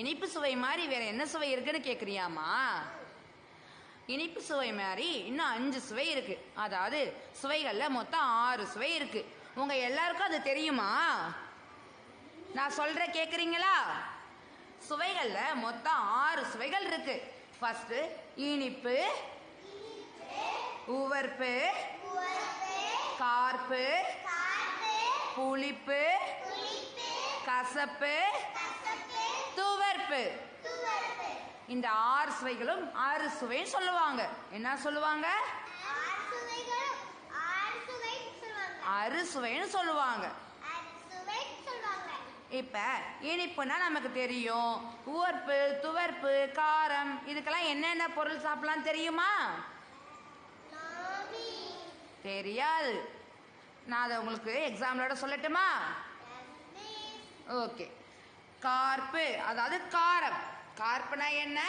இனிப்பு சுவை மாதிரி வேற என்ன சுவை இருக்குன்னு கேட்குறியாமா? இனிப்பு சுவை மாதிரி இன்னும் 5 சுவை இருக்கு. அதாவது சுவைகளில் மொத்தம் 6 சுவை இருக்கு. உங்க எல்லாருக்கும் அது தெரியுமா? நான் சொல்ற கேட்குறீங்களா? சுவைகளில் மொத்தம் 6 சுவைகள் இருக்கு. ஃபர்ஸ்ட் இனிப்பு, உவர்ப்பு, கார்ப்பு, புளிப்பு, கசப்பு, துவர்ப்பு. இந்த 6 சுவைகளும் 6 சுவைன்னு சொல்லுவாங்க. என்ன சொல்லுவாங்க? அறுசுவைன்னு சொல்லுவாங்க. இப்ப இனிப்புனா நமக்கு தெரியும். உவர்ப்பு, துவர்ப்பு, காரம் இதுக்கெல்லாம் என்னென்ன பொருள் சாப்பிடலாம் தெரியுமா? தெரியாது. நான் அதை உங்களுக்கு எக்ஸாம்பிளோட சொல்லட்டுமா? ஓகே. கார்ப்பு அதாவது காரம். கார்ப்புனா என்ன?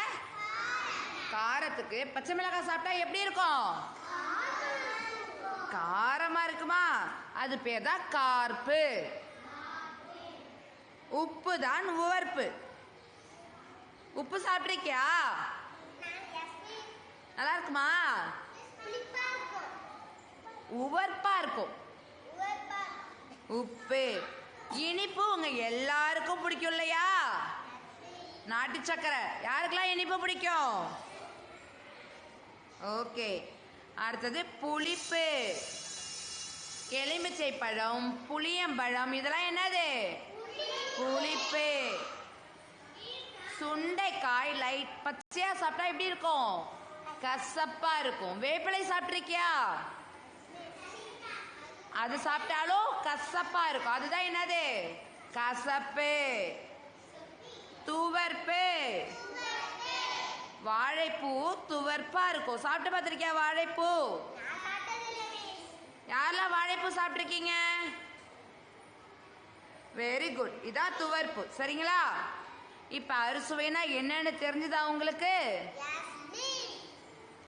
காரத்துக்கு பச்சை மிளகாய் சாப்பிட்டா எப்படி இருக்கும்? காரமா இருக்குமா? அது பேர் தான் கார்ப்பு. உப்பு தான் உவர்ப்பு. உப்பு சாப்பிட்ருக்கியா? நல்லா இருக்குமா? உவர்ப்பா இருக்கும். உப்பு. இனிப்பு உங்க எல்லாருக்கும் பிடிக்கும் இல்லையா? நாட்டு சக்கரை யாருக்கெல்லாம் இனிப்பு பிடிக்கும்? ஓகே. அடுத்தது புளிப்பு. எலுமிச்சை பழம், புளியம்பழம் இதெல்லாம் என்னது? புளிப்பு. சுண்டைக்காய் லைட் பச்சையா சாப்பிட்டா எப்படி இருக்கும்? கசப்பா இருக்கும். வேப்பிலை சாப்பிட்ருக்கியா? அது சாப்பிட்டாலும் கசப்பா இருக்கும். அதுதான் என்னது? கசப்பு. துவர்ப்பு. வாழைப்பூ துவர்ப்பா இருக்கும். சாப்பிட்டு பார்த்துருக்கியா வாழைப்பூ? யாரெல்லாம் வாழைப்பூ சாப்பிட்ருக்கீங்க? Very good. இதான் துவர்ப்பு. சரிங்களா? இப்ப அறுசுவைனா என்னன்னு தெரிஞ்சுதா உங்களுக்கு?